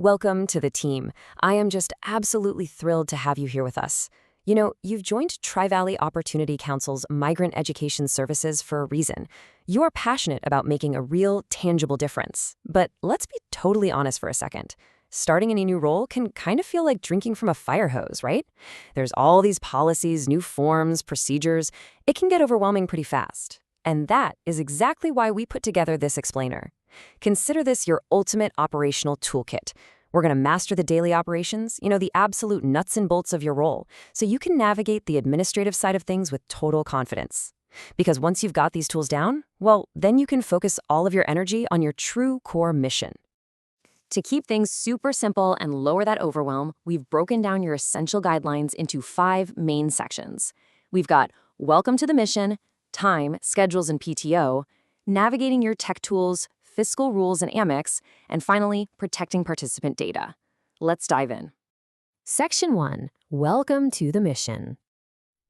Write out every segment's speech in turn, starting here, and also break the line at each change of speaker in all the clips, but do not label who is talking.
Welcome to the team. I am just absolutely thrilled to have you here with us. You've joined Tri-Valley Opportunity Council's Migrant Education Services for a reason. You are passionate about making a real, tangible difference. But let's be totally honest for a second. Starting any new role can kind of feel like drinking from a fire hose, right? There's all these policies, new forms, procedures. It can get overwhelming pretty fast. And that is exactly why we put together this explainer. Consider this your ultimate operational toolkit. We're going to master the daily operations, the absolute nuts and bolts of your role, so you can navigate the administrative side of things with total confidence. Because once you've got these tools down, well, then you can focus all of your energy on your true core mission. To keep things super simple and lower that overwhelm, we've broken down your essential guidelines into 5 main sections. We've got Welcome to the Mission, Time, Schedules, and PTO, Navigating your tech tools, Fiscal rules and Amex, and finally, protecting participant data. Let's dive in. Section 1, Welcome to the Mission.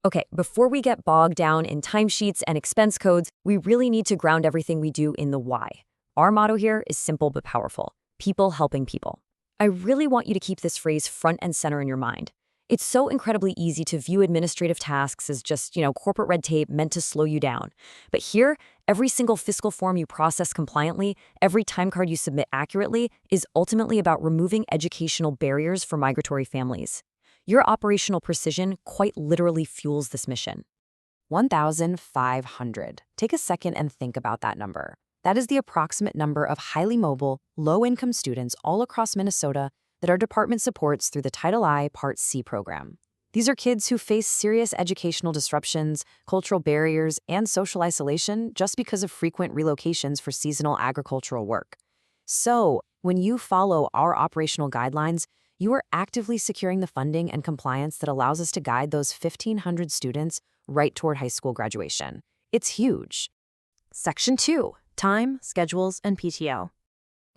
Okay, before we get bogged down in timesheets and expense codes, we really need to ground everything we do in the why. Our motto here is simple but powerful: people helping people. I really want you to keep this phrase front and center in your mind. It's so incredibly easy to view administrative tasks as just, corporate red tape meant to slow you down. But here, every single fiscal form you process compliantly, every time card you submit accurately, is ultimately about removing educational barriers for migratory families. Your operational precision quite literally fuels this mission. 1,500. Take a second and think about that number. That is the approximate number of highly mobile, low-income students all across Minnesota that our department supports through the Title I Part C program. These are kids who face serious educational disruptions, cultural barriers, and social isolation just because of frequent relocations for seasonal agricultural work. So, when you follow our operational guidelines, you are actively securing the funding and compliance that allows us to guide those 1,500 students right toward high school graduation. It's huge. Section 2, Time, Schedules, and PTO.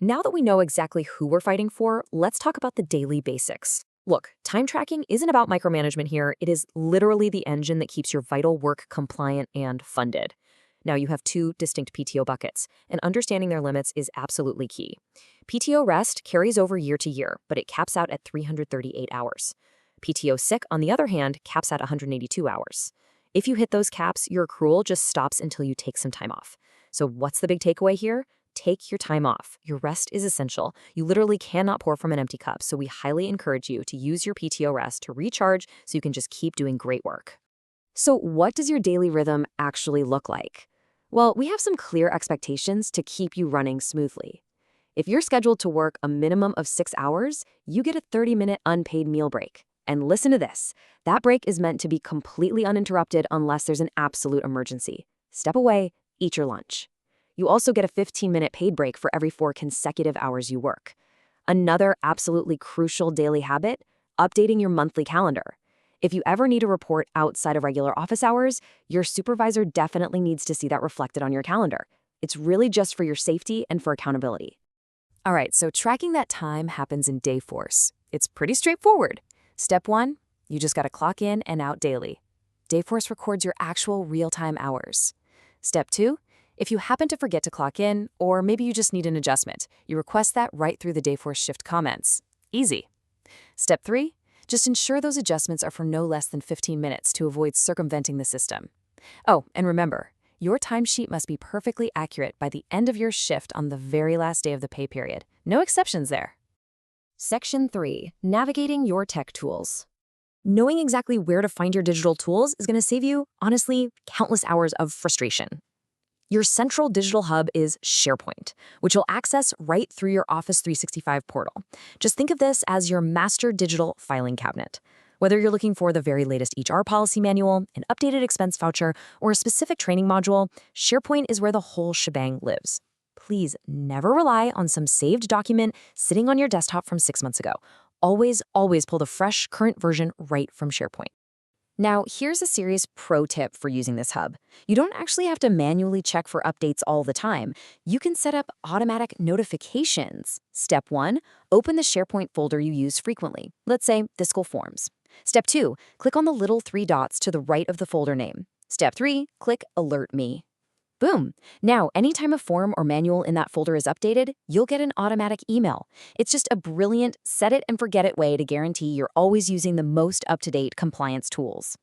Now that we know exactly who we're fighting for, let's talk about the daily basics. Look, time tracking isn't about micromanagement here. It is literally the engine that keeps your vital work compliant and funded. Now, you have 2 distinct PTO buckets, and understanding their limits is absolutely key. PTO rest carries over year to year, but it caps out at 338 hours. PTO sick, on the other hand, caps at 182 hours. If you hit those caps, your accrual just stops until you take some time off. So what's the big takeaway here? Take your time off. Your rest is essential. You literally cannot pour from an empty cup, so we highly encourage you to use your PTO rest to recharge so you can just keep doing great work. So what does your daily rhythm actually look like? Well, we have some clear expectations to keep you running smoothly. If you're scheduled to work a minimum of 6 hours, you get a 30-minute unpaid meal break. And listen to this. That break is meant to be completely uninterrupted unless there's an absolute emergency. Step away, eat your lunch. You also get a 15-minute paid break for every 4 consecutive hours you work. Another absolutely crucial daily habit: updating your monthly calendar. If you ever need a report outside of regular office hours, your supervisor definitely needs to see that reflected on your calendar. It's really just for your safety and for accountability. All right, so tracking that time happens in Dayforce. It's pretty straightforward. Step 1, you just got to clock in and out daily. Dayforce records your actual real-time hours. Step 2, if you happen to forget to clock in, or maybe you just need an adjustment, you request that right through the Dayforce shift comments. Easy. Step 3, just ensure those adjustments are for no less than 15 minutes to avoid circumventing the system. Oh, and remember, your timesheet must be perfectly accurate by the end of your shift on the very last day of the pay period. No exceptions there. Section 3, Navigating your tech tools. Knowing exactly where to find your digital tools is going to save you, honestly, countless hours of frustration. Your central digital hub is SharePoint, which you'll access right through your Office 365 portal. Just think of this as your master digital filing cabinet. Whether you're looking for the very latest HR policy manual, an updated expense voucher, or a specific training module, SharePoint is where the whole shebang lives. Please never rely on some saved document sitting on your desktop from 6 months ago. Always pull the fresh, current version right from SharePoint. Now, here's a serious pro tip for using this hub. You don't actually have to manually check for updates all the time. You can set up automatic notifications. Step 1, open the SharePoint folder you use frequently. Let's say Fiscal Forms. Step 2, click on the little 3 dots to the right of the folder name. Step 3, click Alert Me. Boom. Now, anytime a form or manual in that folder is updated, you'll get an automatic email. It's just a brilliant set it and forget it way to guarantee you're always using the most up-to-date compliance tools.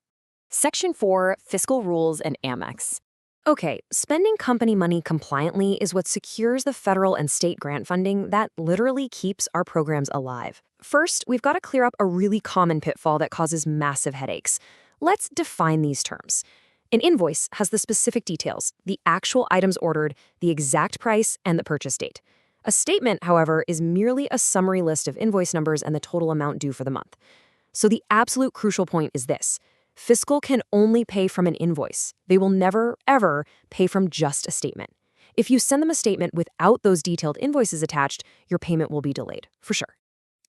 Section 4, Fiscal Rules and Amex. Okay, spending company money compliantly is what secures the federal and state grant funding that literally keeps our programs alive. First, we've got to clear up a really common pitfall that causes massive headaches. Let's define these terms. An invoice has the specific details, the actual items ordered, the exact price, and the purchase date. A statement, however, is merely a summary list of invoice numbers and the total amount due for the month. So the absolute crucial point is this. Fiscal can only pay from an invoice. They will never, ever pay from just a statement. If you send them a statement without those detailed invoices attached, your payment will be delayed, for sure.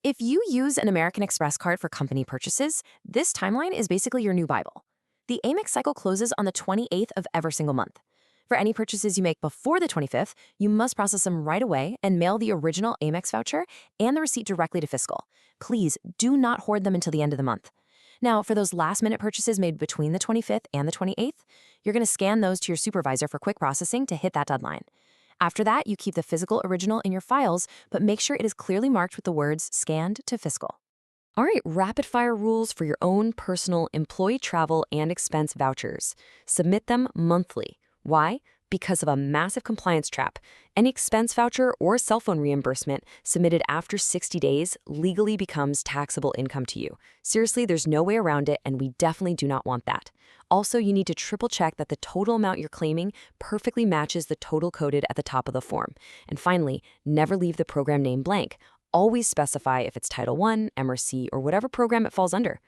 If you use an American Express card for company purchases, this timeline is basically your new Bible. The Amex cycle closes on the 28th of every single month. For any purchases you make before the 25th, you must process them right away and mail the original Amex voucher and the receipt directly to Fiscal. Please do not hoard them until the end of the month. Now, for those last-minute purchases made between the 25th and the 28th, you're going to scan those to your supervisor for quick processing to hit that deadline. After that, you keep the physical original in your files, but make sure it is clearly marked with the words scanned to Fiscal. All right, rapid-fire rules for your own personal employee travel and expense vouchers. Submit them monthly. Why? Because of a massive compliance trap. Any expense voucher or cell phone reimbursement submitted after 60 days legally becomes taxable income to you. Seriously, there's no way around it, and we definitely do not want that. Also, you need to triple-check that the total amount you're claiming perfectly matches the total coded at the top of the form. And finally, never leave the program name blank. Always specify if it's Title I, MRC, or whatever program it falls under.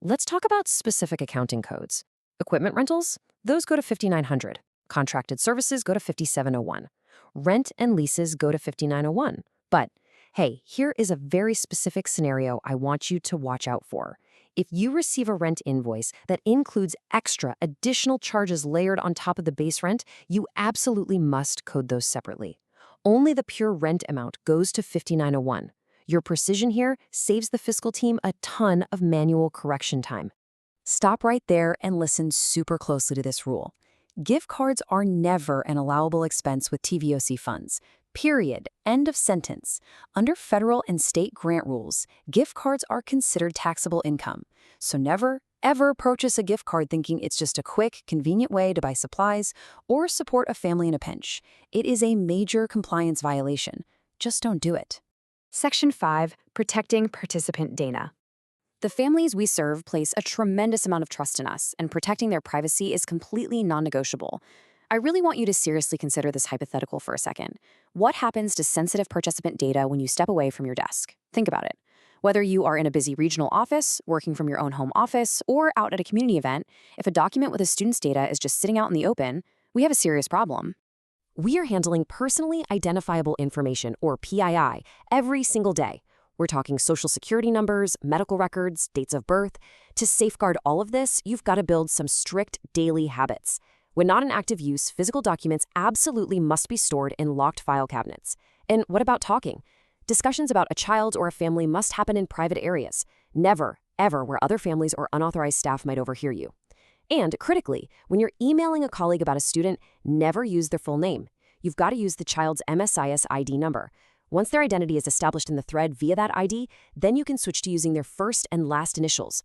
Let's talk about specific accounting codes. Equipment rentals, those go to 5900. Contracted services go to 5701. Rent and leases go to 5901. But hey, here is a very specific scenario I want you to watch out for. If you receive a rent invoice that includes extra additional charges layered on top of the base rent, you absolutely must code those separately. Only the pure rent amount goes to 5901. Your precision here saves the fiscal team a ton of manual correction time. Stop right there and listen super closely to this rule. Gift cards are never an allowable expense with TVOC funds. Period. End of sentence. Under federal and state grant rules, gift cards are considered taxable income. So never, ever purchase a gift card thinking it's just a quick, convenient way to buy supplies or support a family in a pinch. It is a major compliance violation. Just don't do it. Section 5, Protecting Participant Data. The families we serve place a tremendous amount of trust in us, and protecting their privacy is completely non-negotiable. I really want you to seriously consider this hypothetical for a second. What happens to sensitive participant data when you step away from your desk? Think about it. Whether you are in a busy regional office, working from your own home office, or out at a community event, if a document with a student's data is just sitting out in the open, we have a serious problem. We are handling personally identifiable information, or PII, every single day. We're talking social security numbers, medical records, dates of birth. To safeguard all of this, you've got to build some strict daily habits. When not in active use, physical documents absolutely must be stored in locked file cabinets. And what about talking? Discussions about a child or a family must happen in private areas. Never, ever where other families or unauthorized staff might overhear you. And critically, when you're emailing a colleague about a student, never use their full name. You've got to use the child's MSIS ID number. Once their identity is established in the thread via that ID, then you can switch to using their first and last initials.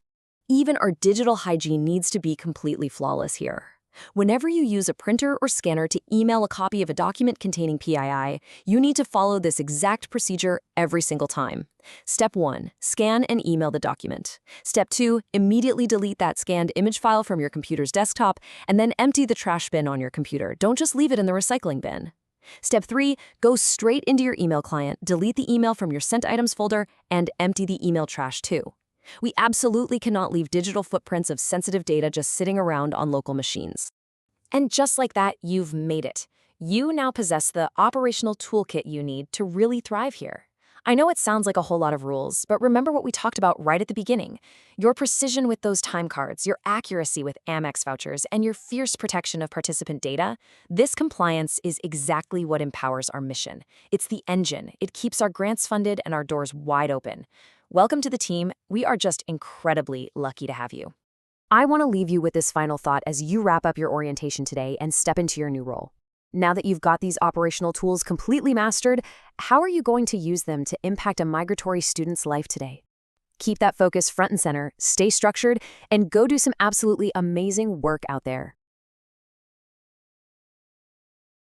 Even our digital hygiene needs to be completely flawless here. Whenever you use a printer or scanner to email a copy of a document containing PII, you need to follow this exact procedure every single time. Step 1, scan and email the document. Step 2, immediately delete that scanned image file from your computer's desktop and then empty the trash bin on your computer. Don't just leave it in the recycling bin. Step 3, go straight into your email client, delete the email from your sent items folder, and empty the email trash too. We absolutely cannot leave digital footprints of sensitive data just sitting around on local machines. And just like that, you've made it. You now possess the operational toolkit you need to really thrive here. I know it sounds like a whole lot of rules, but remember what we talked about right at the beginning. Your precision with those time cards, your accuracy with Amex vouchers, and your fierce protection of participant data. This compliance is exactly what empowers our mission. It's the engine. It keeps our grants funded and our doors wide open. Welcome to the team. We are just incredibly lucky to have you. I want to leave you with this final thought as you wrap up your orientation today and step into your new role. Now that you've got these operational tools completely mastered, how are you going to use them to impact a migratory student's life today? Keep that focus front and center, stay structured, and go do some absolutely amazing work out there.